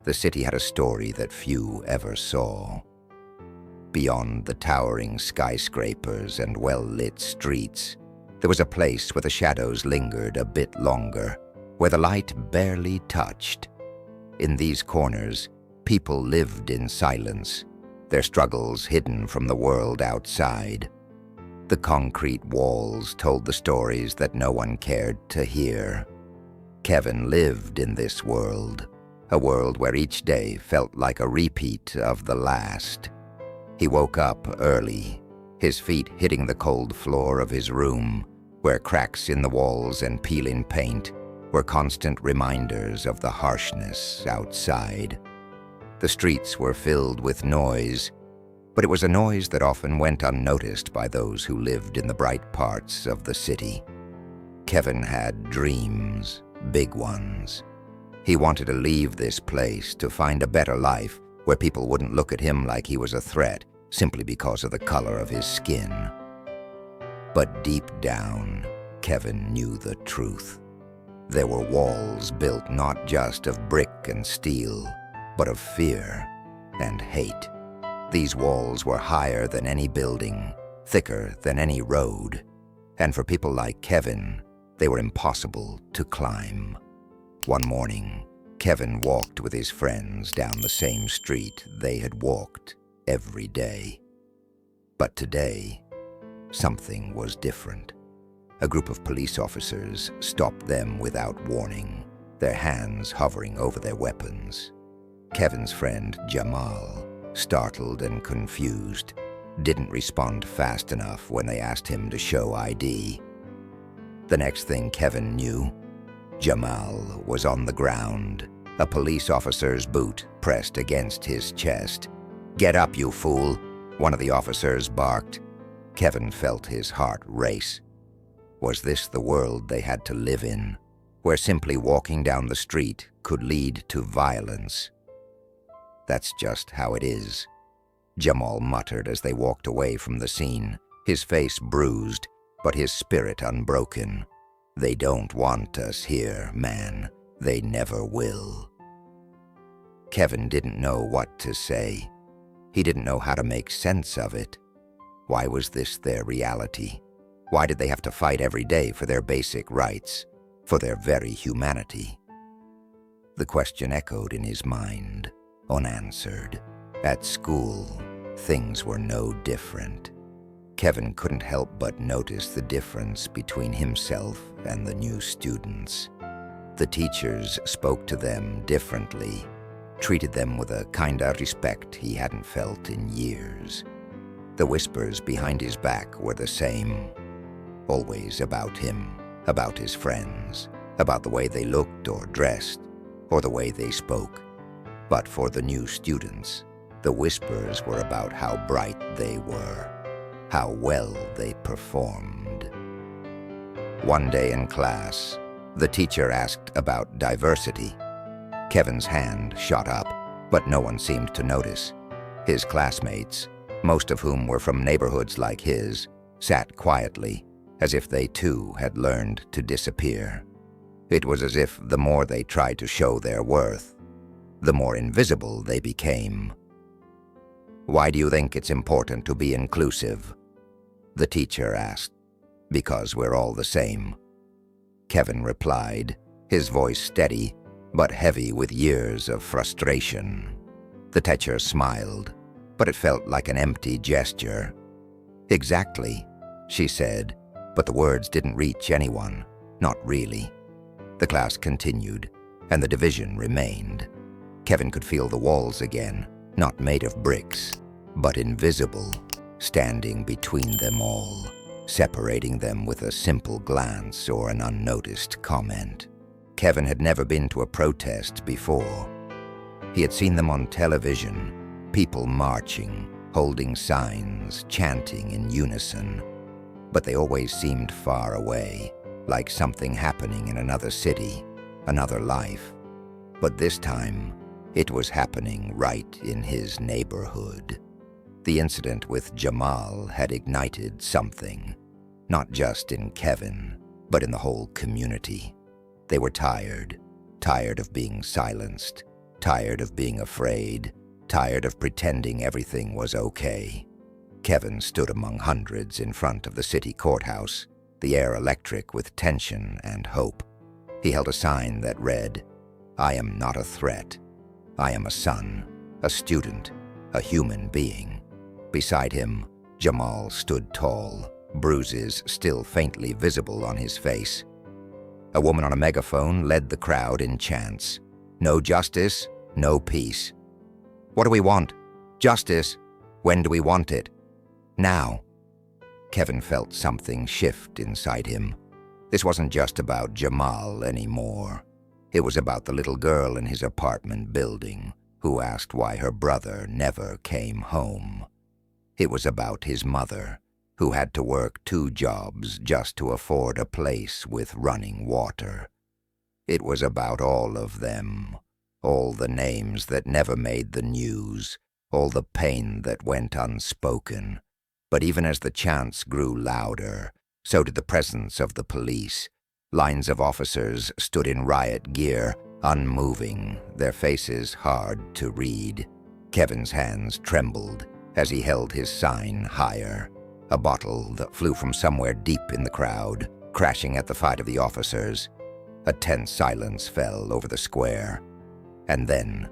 the city had a story that few ever saw. Beyond the towering skyscrapers and well-lit streets, there was a place where the shadows lingered a bit longer, where the light barely touched. In these corners, people lived in silence, their struggles hidden from the world outside. The concrete walls told the stories that no one cared to hear. Kevin lived in this world, a world where each day felt like a repeat of the last. He woke up early, his feet hitting the cold floor of his room, where cracks in the walls and peeling paint were constant reminders of the harshness outside. The streets were filled with noise, but it was a noise that often went unnoticed by those who lived in the bright parts of the city. Kevin had dreams, big ones. He wanted to leave this place to find a better life where people wouldn't look at him like he was a threat simply because of the color of his skin. But deep down, Kevin knew the truth. There were walls built not just of brick and steel, but of fear and hate. These walls were higher than any building, thicker than any road, and for people like Kevin, they were impossible to climb. One morning, Kevin walked with his friends down the same street they had walked every day. But today, something was different. A group of police officers stopped them without warning, their hands hovering over their weapons. Kevin's friend, Jamal, startled and confused, didn't respond fast enough when they asked him to show ID. The next thing Kevin knew, Jamal was on the ground, a police officer's boot pressed against his chest. "Get up, you fool," one of the officers barked. Kevin felt his heart race. Was this the world they had to live in, where simply walking down the street could lead to violence? "That's just how it is," Jamal muttered as they walked away from the scene, his face bruised, but his spirit unbroken. "They don't want us here, man. They never will." Kevin didn't know what to say. He didn't know how to make sense of it. Why was this their reality? Why did they have to fight every day for their basic rights, for their very humanity? The question echoed in his mind, unanswered. At school, things were no different. Kevin couldn't help but notice the difference between himself and the new students. The teachers spoke to them differently, treated them with a kind of respect he hadn't felt in years. The whispers behind his back were the same, always about him, about his friends, about the way they looked or dressed, or the way they spoke. But for the new students, the whispers were about how bright they were, how well they performed. One day in class, the teacher asked about diversity. Kevin's hand shot up, but no one seemed to notice. His classmates, most of whom were from neighborhoods like his, sat quietly, as if they too had learned to disappear. It was as if the more they tried to show their worth, the more invisible they became. "Why do you think it's important to be inclusive?" the teacher asked. "Because we're all the same," Kevin replied, his voice steady, but heavy with years of frustration. The teacher smiled, but it felt like an empty gesture. "Exactly," she said, but the words didn't reach anyone, not really. The class continued, and the division remained. Kevin could feel the walls again, not made of bricks, but invisible, standing between them all, separating them with a simple glance or an unnoticed comment. Kevin had never been to a protest before. He had seen them on television, people marching, holding signs, chanting in unison, but they always seemed far away, like something happening in another city, another life. But this time, it was happening right in his neighborhood. The incident with Jamal had ignited something, not just in Kevin, but in the whole community. They were tired of being silenced, tired of being afraid, tired of pretending everything was okay. Kevin stood among hundreds in front of the city courthouse, the air electric with tension and hope. He held a sign that read, "I am not a threat. I am a son, a student, a human being." Beside him, Jamal stood tall, bruises still faintly visible on his face. A woman on a megaphone led the crowd in chants. No justice, no peace. What do we want? Justice. When do we want it? Now. Kevin felt something shift inside him. This wasn't just about Jamal anymore. It was about the little girl in his apartment building who asked why her brother never came home. It was about his mother, who had to work 2 jobs just to afford a place with running water. It was about all of them, all the names that never made the news, all the pain that went unspoken. But even as the chants grew louder, so did the presence of the police. Lines of officers stood in riot gear, unmoving, their faces hard to read. Kevin's hands trembled as he held his sign higher. A bottle that flew from somewhere deep in the crowd, crashing at the feet of the officers. A tense silence fell over the square. And then,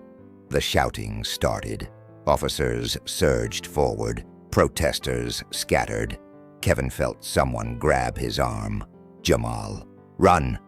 the shouting started. Officers surged forward. Protesters scattered. Kevin felt someone grab his arm. Jamal. Run!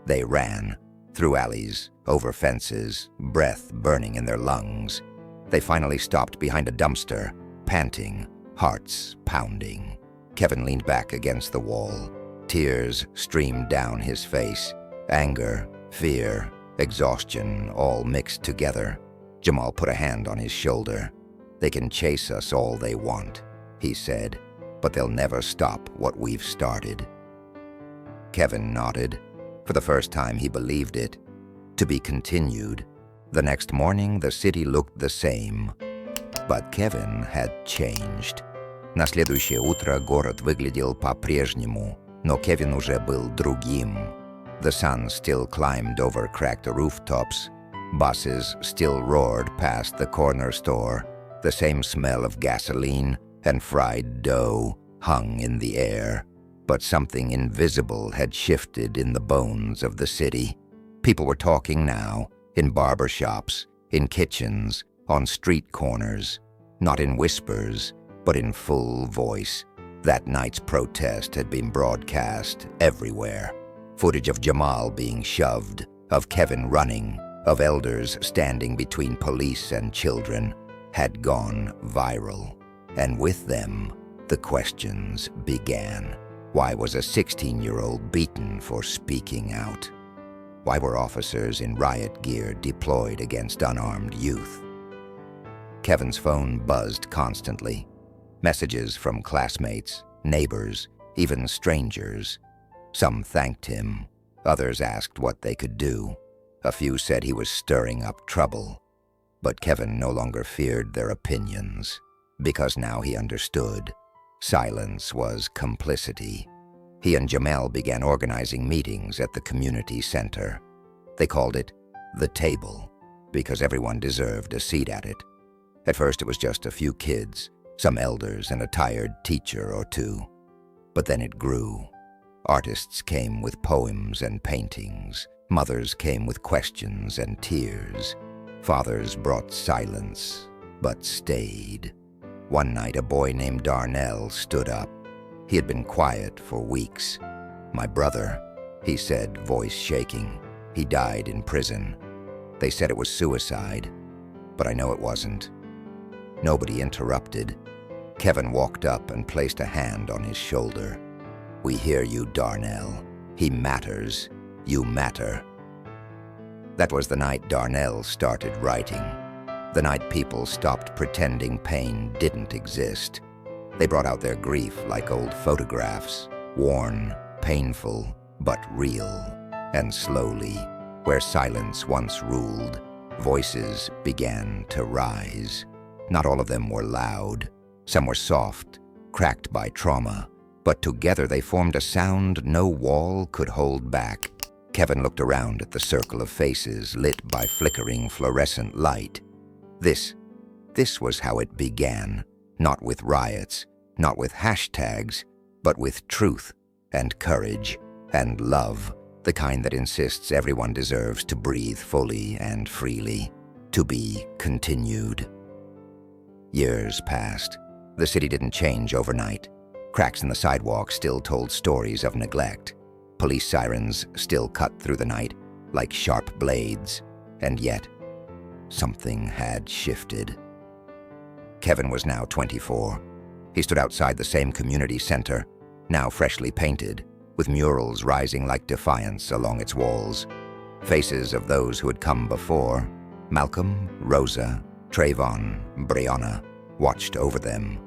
They ran. Through alleys, over fences, breath burning in their lungs. They finally stopped behind a dumpster, panting, hearts pounding. Kevin leaned back against the wall. Tears streamed down his face. Anger, fear, exhaustion, all mixed together. Jamal put a hand on his shoulder. "They can chase us all they want," he said, "but they'll never stop what we've started." Kevin nodded. For the first time, he believed it. To be continued. The next morning, the city looked the same. But Kevin had changed. На следующее утро город выглядел по-прежнему, но Кевин уже был другим. The sun still climbed over cracked rooftops. Buses still roared past the corner store. The same smell of gasoline and fried dough hung in the air. But something invisible had shifted in the bones of the city. People were talking now, in barber shops, in kitchens, on street corners. Not in whispers, but in full voice. That night's protest had been broadcast everywhere. Footage of Jamal being shoved, of Kevin running, of elders standing between police and children, had gone viral. And with them, the questions began. Why was a 16-year-old beaten for speaking out? Why were officers in riot gear deployed against unarmed youth? Kevin's phone buzzed constantly. Messages from classmates, neighbors, even strangers. Some thanked him. Others asked what they could do. A few said he was stirring up trouble. But Kevin no longer feared their opinions, because now he understood. Silence was complicity. He and Jamal began organizing meetings at the community center. They called it the table, because everyone deserved a seat at it. At first it was just a few kids, some elders and a tired teacher or two. But then it grew. Artists came with poems and paintings. Mothers came with questions and tears. Fathers brought silence, but stayed. One night, a boy named Darnell stood up. He had been quiet for weeks. "My brother," he said, voice shaking. "He died in prison. They said it was suicide, but I know it wasn't." Nobody interrupted. Kevin walked up and placed a hand on his shoulder. "We hear you, Darnell. He matters. You matter." That was the night Darnell started writing. The night people stopped pretending pain didn't exist. They brought out their grief like old photographs, worn, painful, but real. And slowly, where silence once ruled, voices began to rise. Not all of them were loud. Some were soft, cracked by trauma, but together they formed a sound no wall could hold back. Kevin looked around at the circle of faces lit by flickering fluorescent light. This was how it began, not with riots, not with hashtags, but with truth and courage and love, the kind that insists everyone deserves to breathe fully and freely, to be continued. Years passed. The city didn't change overnight. Cracks in the sidewalk still told stories of neglect. Police sirens still cut through the night like sharp blades, and yet something had shifted. Kevin was now 24. He stood outside the same community center, now freshly painted, with murals rising like defiance along its walls. Faces of those who had come before, Malcolm, Rosa, Trayvon, Brianna, watched over them.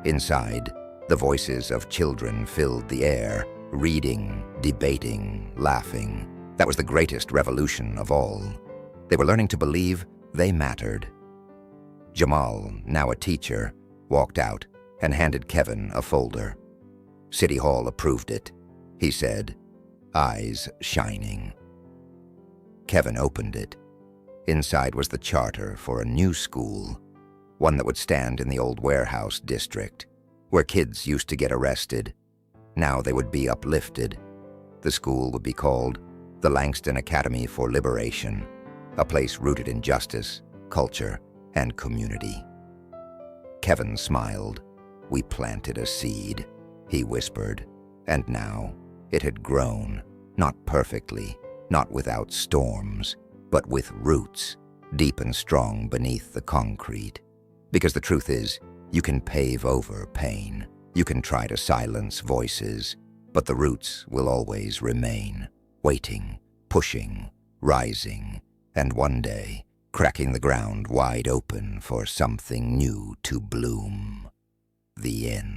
Inside, the voices of children filled the air, reading, debating, laughing. That was the greatest revolution of all. They were learning to believe they mattered. Jamal, now a teacher, walked out and handed Kevin a folder. City Hall approved it, he said, eyes shining. Kevin opened it. Inside was the charter for a new school, one that would stand in the old warehouse district, where kids used to get arrested. Now they would be uplifted. The school would be called the Langston Academy for Liberation, a place rooted in justice, culture, and community. Kevin smiled. We planted a seed, he whispered, and now it had grown, not perfectly, not without storms, but with roots, deep and strong beneath the concrete. Because the truth is, you can pave over pain. You can try to silence voices, but the roots will always remain, waiting, pushing, rising, and one day, cracking the ground wide open for something new to bloom. The end.